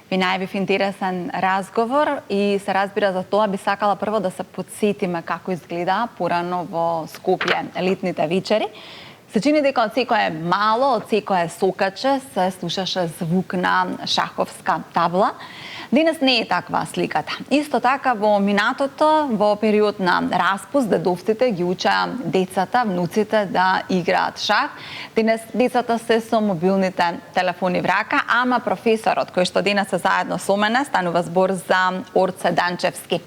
Ви најавив интересен разговор и се разбира за тоа би сакала прво да се подсетиме како изгледа порано во Скопје летните вечери. Се чини дека од секое мало, од секое сокаче се слушаше звук на шаховска табла. Денес не е таква сликата. Исто така во минатото, во период на распуст, дедовците ги учеа децата, внуците да играат шах. Денес децата се со мобилните телефони в рака, ама професорот кој што денес е заедно со мене, станува збор за Орце Данчевски.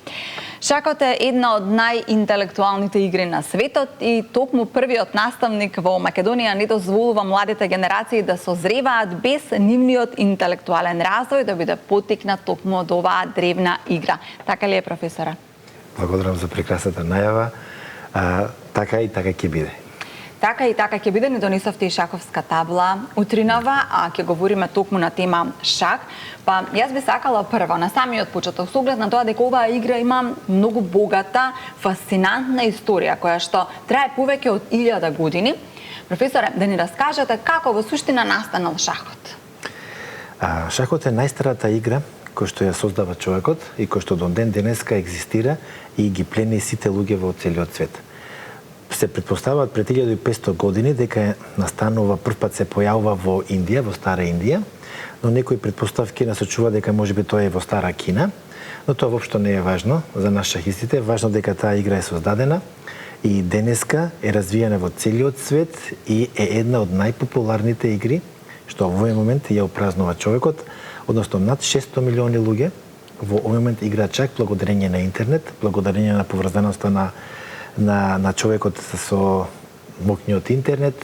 Шахот е една од најинтелектуалните игри на светот и токму првиот наставник во Македонија не дозволува младите генерации да созреваат без нивниот интелектуален развој да биде поттикнат токму од оваа древна игра. Така ли е, професора? Благодарам за прекрасната најава. Така и така ќе биде. Така и така ќе биде, ни донесовте и шаховска табла утринава, а ќе говориме токму на тема шах. Па јас би сакала прво на самиот почеток со оглед на тоа дека оваа игра има многу богата, фасцинантна историја која што трае повеќе од 1000 години. Професоре, да ни раскажете како во суштина настанал шахот? Шахот е најстарата игра кој што ја создава човекот и кој што до ден денеска екзистира и ги плени сите луѓе во целиот свет. Се претпоставуваат пред 1500 години дека настанува првпат се појавува во Индија, во Стара Индија, но некои претпоставки насочува дека можеби тоа е во Стара Кина, но тоа воопшто не е важно за нас шахистите, важно дека таа игра е создадена и денеска е развиена во целиот свет и е една од најпопуларните игри што во овој момент ја упразнува човекот, односно над 600 милиони луѓе во овој момент играат шах благодарение на интернет, благодарение на поврзаноста на човекот со моќниот интернет.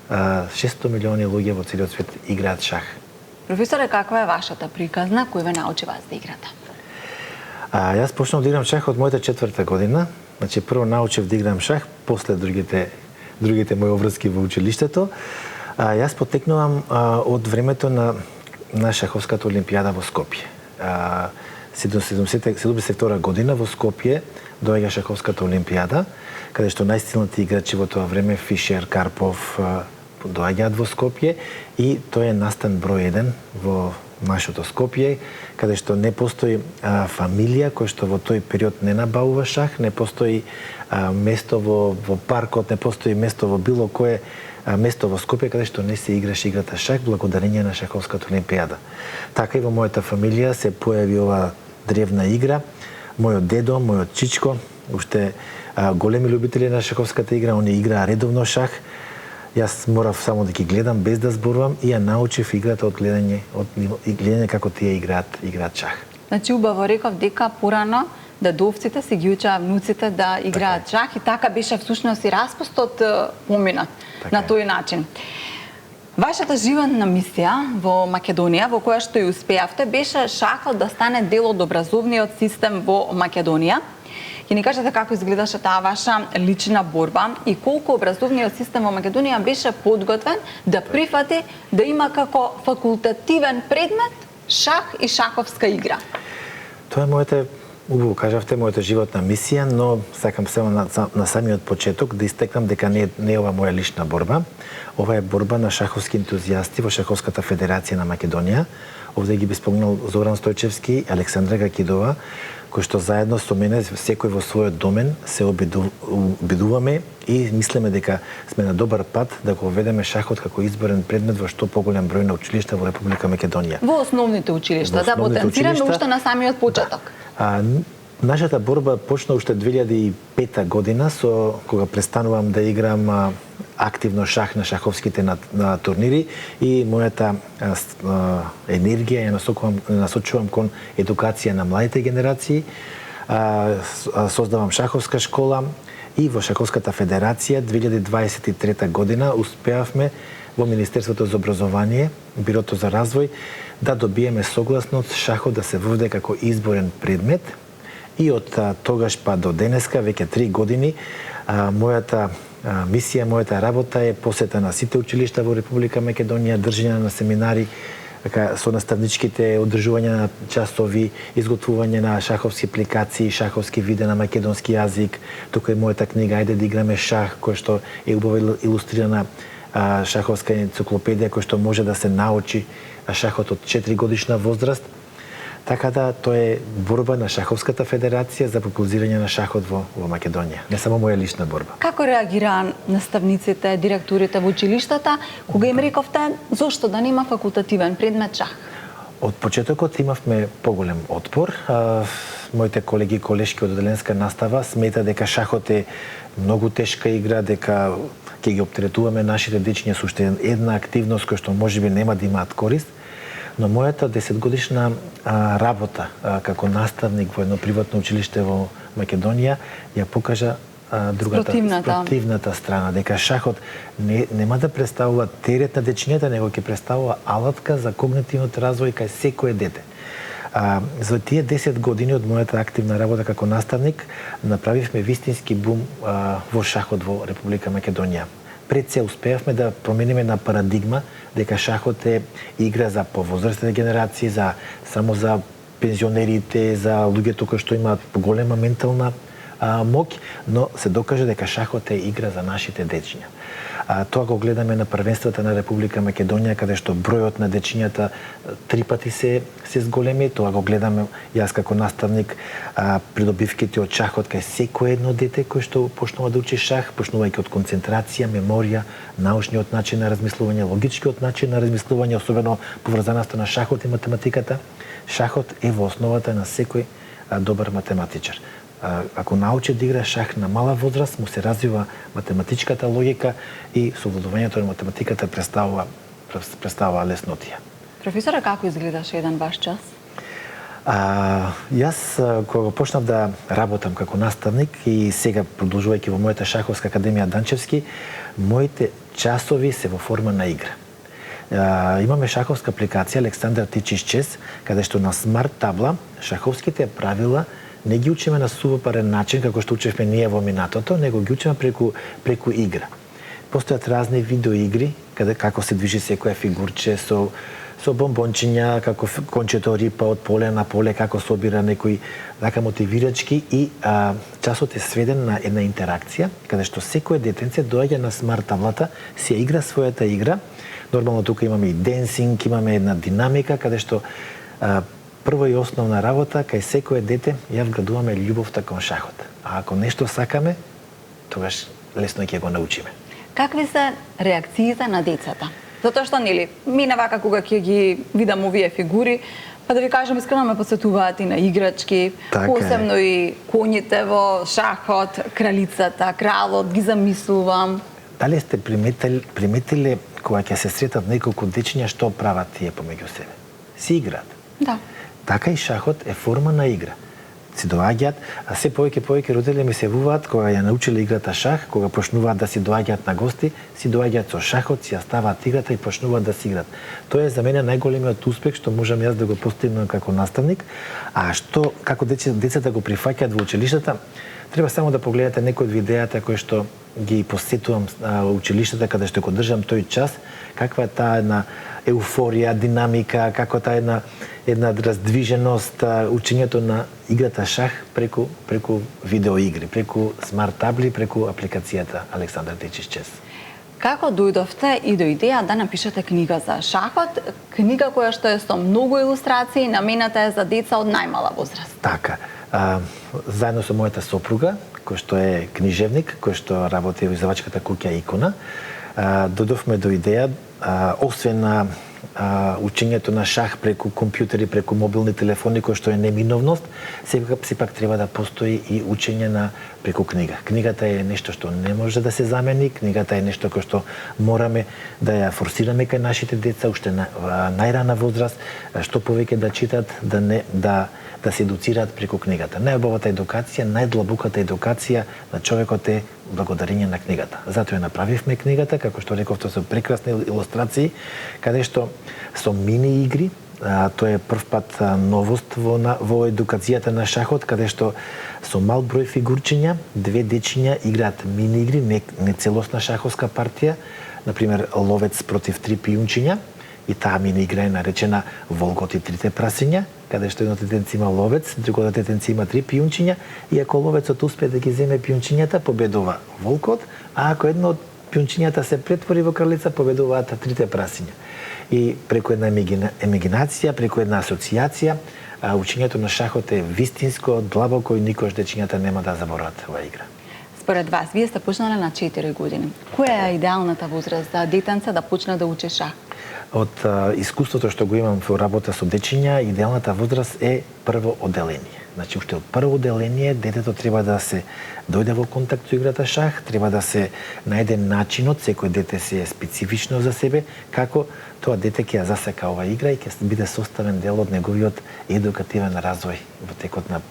600 милиони луѓе во целиот свет играат шах. Професоре, каква е вашата приказна? Кој ве научи вас да играте? Јас почнав да играм шах од мојата 4-та година. Значи прво научив да играм шах, после другите мои обврски во училиштето. Јас потекнувам од времето на шаховската олимпијада во Скопје. 1972 година во Скопје доаѓа шаховската олимпијада, каде што најсилните играчи во тоа време, Фишер, Карпов, доаѓаат во Скопје и тој е настан број 1 во нашето Скопје, каде што не постои фамилија која што во тој период не набавува шах, не постои место во паркот, не постои место во било кое место во Скопје каде што не се играше играта шах благодарение на шаховската олимпијада. Така и во мојата фамилија се појави ова древна игра. Мојот дедо, мојот чичко, уште големи љубители на шаховската игра, они играа редовно шах. Јас морав само да ги гледам без да зборувам и ја научив играта од гледање како тие играат шах. Значи убаво реков дека порано дедовците си ги учеа внуците да играат шах и така беше всушност и распустот поминат на тој начин. Вашата животна мисија во Македонија, во која што и успеавте, беше шахот да стане дел од образовниот систем во Македонија. Ќе ни кажете како изгледаше таа ваша лична борба и колку образовниот систем во Македонија беше подготвен да прифати да има како факултативен предмет шах и шаховска игра? Тоа е мојата, убаво кажавте, мојата животна мисија, но сакам само на самиот почеток да истекнам дека не е ова моја лична борба. Ова е борба на шаховски ентузијасти во Шаховската федерација на Македонија. Овде ги би спомнал Зоран Стојчевски и Александра Гакидова, кои што заедно со мене, секој во својот домен, се обидуваме и мислиме дека сме на добар пат да го введеме шахот како изборен предмет во што поголем број на училишта во Република Македонија. Во основните училишта, да потенцираме уште на самиот почеток. Нашата борба почна уште 2005 година, кога престанувам да играм активно шах на шаховските на турнири и мојата енергија ја насочувам кон едукација на младите генерации. Создавам шаховска школа и во Шаховската федерација 2023 година успеавме во Министерството за образование, Бирото за развој, да добиеме согласност шахот да се воведе како изборен предмет. И од тогаш па до денеска, веќе 3 години, мојата мисија, мојата работа е посета на сите училишта во Република Македонија, држење на семинари со наставничките, одржување на часови, изготвување на шаховски апликации, шаховски видеа на македонски јазик. Тука е мојата книга "Ајде да играме шах", која што е убаво илустрирана шаховска енциклопедија која што може да се научи шахот од 4 годишна возраст. Така да тоа е борба на Шаховската федерација за популаризирање на шахот во Македонија. Не само моја лична борба. Како реагираа наставниците, директорите во училиштата кога им рековте зошто да нема факултативен предмет шах? Од почетокот имавме поголем отпор. Моите колеги и колешки од одделенска настава смета дека шахот е многу тешка игра, дека ќе ги оптеретуваме нашите дечиња со уште една активност која што можеби нема да имаат корист. Но мојата 10-годишна работа како наставник во едно приватно училиште во Македонија ја покажа спротивната страна, дека шахот нема да представува терет на дечињата, него ќе представува алатка за когнитивниот развој кај секое дете. За тие 10 години од мојата активна работа како наставник направивме вистински бум во шахот во Република Македонија. Пред се успеавме да промениме на парадигма дека шахот е игра за повозрастни генерации, само за пензионерите, за луѓето кои што имаат голема ментална моќ, но се докаже дека шахот е игра за нашите дечиња. Тоа го гледаме на првенствата на Република Македонија, каде што бројот на дечињата 3 пати се зголеми. Тоа го гледаме јас како наставник, придобивките од шахот кај секое едно дете кој што почнува да учи шах, почнувајќи од концентрација, меморија, научниот начин на размислување, логичкиот начин на размислување, особено поврзаноста на шахот и математиката. Шахот е во основата на секој добар математичар. Ако научи да игра шах на мала возраст, му се развива математичката логика и совладувањето на математиката представува леснотија. Професоре, како изгледаше еден ваш час? Јас, кога почнав да работам како наставник и сега продолжувајќи во мојата шаховска академија Данчевски, моите часови се во форма на игра. Имаме шаховска апликација Александар Тичиш Чес, каде што на смарт табла шаховските правила не ги учиме на сувопарен начин, како што учевме ние во минатото, него ги учиме преку игра. Постојат разни видеоигри, како се движи секоја фигурче со бомбончиња, како кончето рипа од поле на поле, како собира некои така мотивирачки и часот е сведен на една интеракција, каде што секој детенце доаѓа на смарт таблата, си игра својата игра. Нормално тука имаме и денсинг, имаме една динамика, каде што прво и основна работа, кај секое дете ја вградуваме љубовта кон шахот. А ако нешто сакаме, тогаш лесно ќе го научиме. Какви се реакциите на децата? Затоа што, нели, минава кога ќе ги видам овие фигури, па да ви кажам, искрено ме посетуваат и на играчки, посебно и коњите во шахот, кралицата, кралот, ги замислувам. Дали сте приметиле кога ќе се сретат неколку дечиња, што прават тие помеѓу себе? Си играат. Да. Така и шахот е форма на игра. Си доаѓаат, а се повеќе родители ми се јавуваат кога ја научиле играта шах, кога почнуваат да си доаѓаат на гости, си доаѓаат со шахот, си ја ставаат играта и почнуваат да си играат. Тоа е за мене најголемиот успех што можам јас да го постигнам како наставник, а што како децата го прифаќаат во училиштата, треба само да погледате некои од видеата кои што ги посетувам училиштата каде што го држам тој час, каква е таа една еуфорија, динамика, како таа една раздвиженост, учењето на играта шах преку видеоигри, преку смарт табли, преку апликацијата Александар Тичиш Чес. Како дојдовте и до идеја да напишете книга за шахот, книга која што е со многу илустрации, намената е за деца од најмала возраст? Така. Заедно со мојата сопруга, кој што е книжевник, кој што работи во издавачката куќа Икона, дојдовме до идеја, освен на учењето на шах преку компјутери, преку мобилни телефони, кој што е неминовност, сепак треба да постои и учење преку книга. Книгата е нешто што не може да се замени, книгата е нешто кој што мораме да ја форсираме кај нашите деца уште на најрана возраст, што повеќе да читат, да се едуцираат преку книгата. Најубавата едукација, најдлабоката едукација на човекот е благодарење на книгата. Затоа ја направивме книгата, како што рековте, со прекрасни илустрации, каде што со мини игри, тоа е прв пат новост во едукацијата на шахот, каде што со мал број фигурчиња, две дечиња играат мини игри, не целосна шаховска партија, например ловец против 3 пијунчиња, и таа мини игра е наречена Волкот и 3 прасиња, каде што едното детенце има ловец, другото детенце има 3 пијунчиња, и ако ловецот успее да ги земе пијунчињата, победува волкот, а ако едно од пијунчињата се претвори во кралица, победуваат 3 прасиња. И преку една имагинација, преку една асоцијација, учењето на шахот е вистинско, длабоко и никош дечињата нема да заборават оваа игра. Според вас, вие сте почнале на 4 години. Која е идеалната возраст за детенце да почне да учи шах? Од искуството што го имам во работа со дечиња, идеалната возраст е прво оделение. Значи, уште од прво оделение детето треба да се дојде во контакт со играта шах, треба да се најде начинот, секој дете се е специфично за себе, како тоа дете ќе ја засека оваа игра и ќе биде составен дел од неговиот едукативен развој во текот на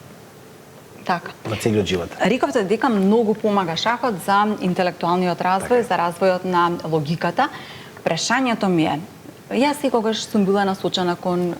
целиот живот. Рековте дека многу помага шахот за интелектуалниот развој, за развојот на логиката. Прашањето ми е, јас секогаш сум била насочена кон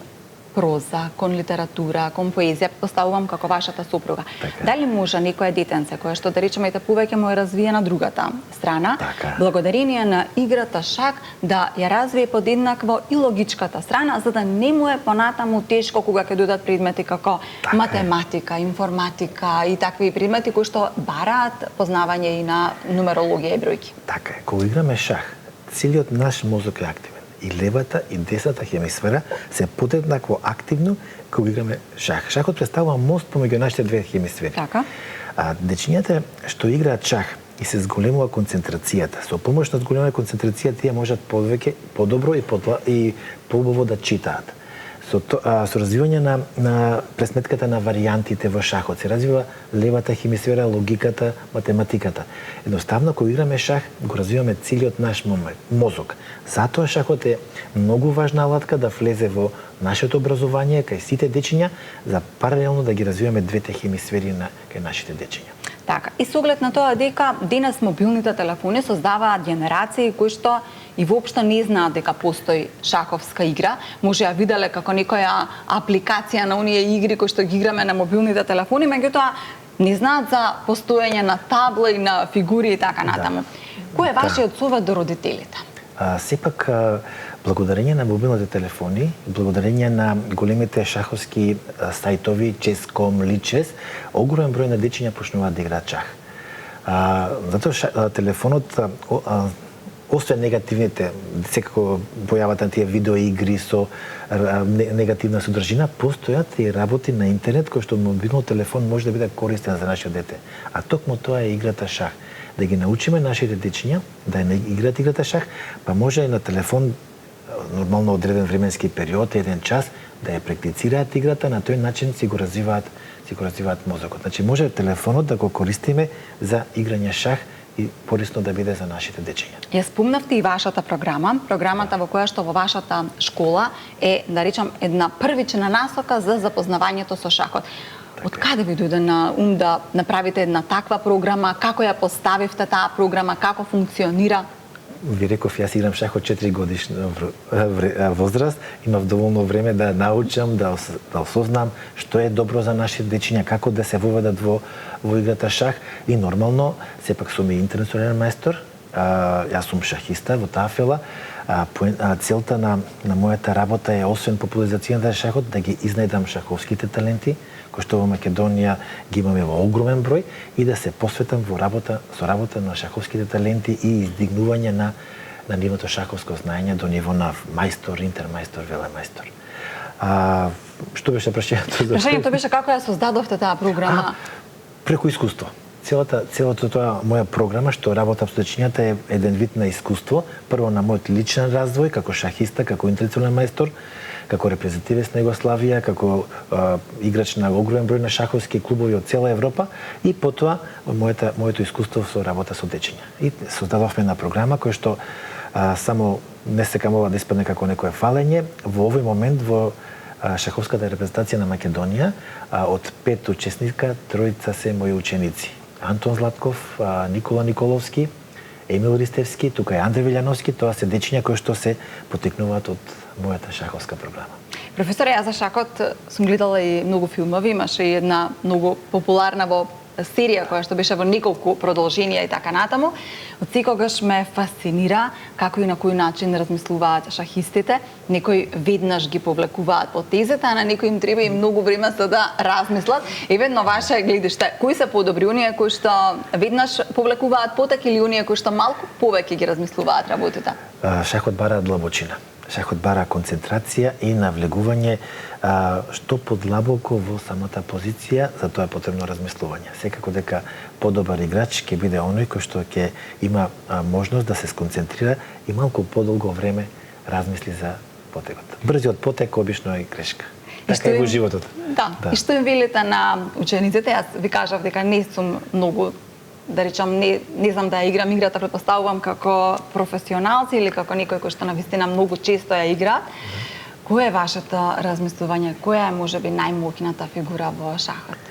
проза, кон литература, кон поезија, поставувам како вашата сопруга. Дали може некое детенце кое што, да речеме, повеќе му е развиена другата страна, благодарение на играта шах да ја развие подеднакво и логичката страна, за да не му е понатаму тешко кога ќе дојдат предмети како математика, информатика и такви предмети кои што бараат познавање и на нумерологија и бројки. Така е, кога играме шах, целиот наш мозок е активен. И левата и десната хемисфера се подеднакво активно кога играме шах. Шахот представува мост помеѓу нашите две хемисфери. Така. А дечињата што играат шах и се зголемува концентрацијата, со помош на зголемена концентрација тие можат повеќе, подобро и поубаво да читаат. Со развивање на пресметката на варијантите во шахот се развива левата хемисфера, логиката, математиката. Едноставно, кога играме шах, го развиваме целиот наш мозок. Затоа шахот е многу важна алатка да влезе во нашето образование кај сите дечиња, за паралелно да ги развиваме двете хемисфери кај нашите дечиња. Така, и со оглед на тоа дека денес мобилните телефони создаваат генерации кои што и воопшто не знаат дека постои шаховска игра, може ја виделе како некоја апликација на оние игри кои што ги играме на мобилните телефони, меѓутоа не знаат за постоење на табла и на фигури и така натаму. Кој е вашиот совет до родителите? Сепак, благодарение на мобилните телефони, благодарение на големите шаховски сајтови, Chess.com, Lichess, огромен број на дечиња почнуваат да играат шах. Затоа телефонот, освен негативните, секако појавата на тие видеоигри со негативна содржина, постојат и работи на интернет кој што мобилниот телефон може да биде користен за нашиот дете. А токму тоа е играта шах. Да ги научиме нашите дечиња да не играат играта шах, па може и на телефон нормално одреден временски период, 1 час, да ја практицираат играта, на тој начин си го развиваат мозокот. Значи може телефонот да го користиме за играње шах и корисно да биде за нашите дечиња. Ја спомнавте и вашата програма, програмата во која што во вашата школа е, да речам, една првична насока за запознавањето со шахот. Од каде ви дојде на ум да направите една таква програма? Како ја поставивте таа програма? Како функционира? Ви реков, јас играм шах од 4 годишна возраст, имав доволно време да научам, да осознам што е добро за нашите дечиња, како да се воведат во играта шах и нормално, сепак сум и интернационален мајстор, јас сум шахиста во тафела, целта на мојата работа е освен популаризацијата на шахот да ги изнајдам шаховските таленти, кои што во Македонија ги имаме во огромен број и да се посветам со работа на шаховските таленти и издигнување на нивото шаховско знаење до ниво на мајстор, интермајстор, велемајстор. Што беше прашањето? Прашањето беше како ја создадовте таа програма? Преку искуство. Целото тоа моја програма што работам со дечињата е еден вид на искуство, прво на мојот личен развој како шахиста, како интернационален мајстор, како репрезентативец на Југославија, како играч на огромен број на шаховски клубови од цела Европа и потоа моето искуство со работа со дечиња. И создадовме една програма која што само не сакам ова да испадне како некое фалење, во овој момент во шаховската репрезентација на Македонија од 5 учесника, 3 се мои ученици. Антон Златков, Никола Николовски, Емил Ристевски, тука е Андре Вилјановски, тоа се дечиња кои што се потекнуваат од мојата шаховска програма. Професоре, јас за шахот сум гледала и многу филмови, имаше и една многу популарна во серија која што беше во неколку продолженија и така натаму. Од секогаш ме фасцинира како и на кој начин размислуваат шахистите. Некои веднаш ги повлекуваат потезите, а на некои им треба и многу време за да размислат. Еведно ваше гледиште, кои се подобри, оние кои што веднаш повлекуваат потек или оние кои што малку повеќе ги размислуваат работите? Шахот бара длабочина. шахот бара концентрација и навлегување што подлабоко во самата позиција, за тоа е потребно размислување. Секако дека подобар играч ќе биде оној кој што ќе има можност да се сконцентрира и малку подолго време размисли за потекот. Брзиот потек обично е грешка. Така и во животот. Да. И што им велите на учениците? Јас ви кажав дека не сум многу, да речам, не знам да ја играм играта, претпоставувам како професионалци или како некој кој што навистина многу често ја играат. Кој е вашето размислување? Која е можеби најмоќната фигура во шахот?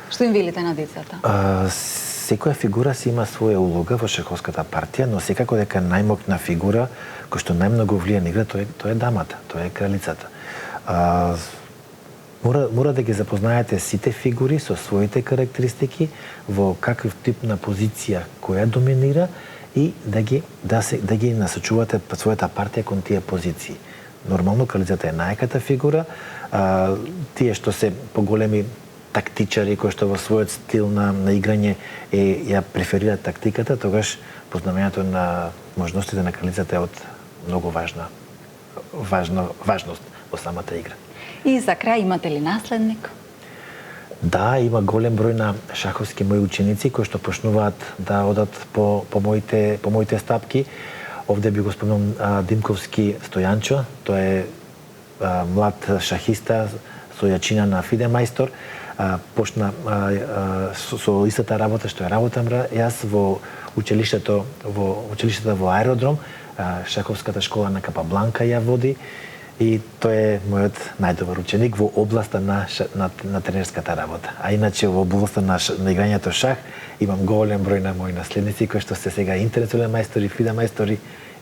Што им велите на децата? Секоја фигура си има своја улога во шаховската партија, но секако дека најмоќна фигура кој што најмногу влија на игра, тоа е дамата, тоа е кралицата. Мора да ги запознаете сите фигури со своите карактеристики, во каков тип на позиција која доминира и да ги насочувате својата партија кон тие позиции. Нормално кралицата е најаката фигура, тие што се поголеми тактичари кои што во својот стил на играње ја преферираат тактиката, тогаш познавањето на можностите на кралицата е од многу важност во самата игра. И за крај, имате ли наследник? Да, има голем број на шаховски мои ученици кои што почнуваат да одат по моите стапки. Овде би го спомнал Димковски Стојанчо, тој е млад шахиста со јачина на FIDE мајстор. Почна со истата работа што ја работам јас во училиштето во Аеродром, шаховската школа на Капабланка ја води и тој е мојот најдобар ученик во областа на тренерската работа. А иначе во областа на играњето шах имам голем број на мои наследници кои што се сега интернационални мајстори, FIDE мајстори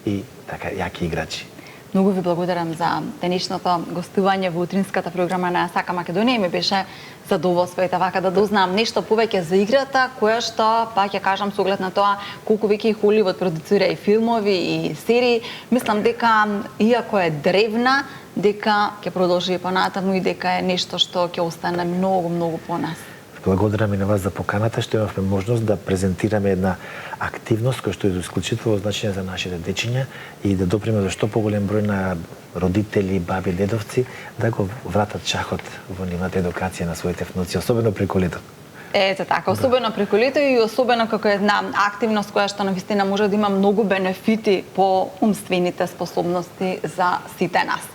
и така јаки играчи. Многу ви благодарам за денешното гостување во утринската програма на Сака Македонија. Ми беше задоволство и вака да дознам нешто повеќе за играта, која што, пак ја кажам, со оглед на тоа колку веќе и Холивуд продуцира и филмови и серии, мислам дека иако е древна, дека ќе продолжи и понатаму и дека е нешто што ќе остане многу по нас. Благодарам и на вас за поканата, што имавме можност да презентираме една активност која што е исклучително значање за нашите дечиња и да доприме до што поголем број на родители, баби, дедовци да го вратат шахот во нивната едукација на своите внуци, особено преку лето. Ете така, особено преку лето и особено како една активност која што навистина може да има многу бенефити по умствените способности за сите нас.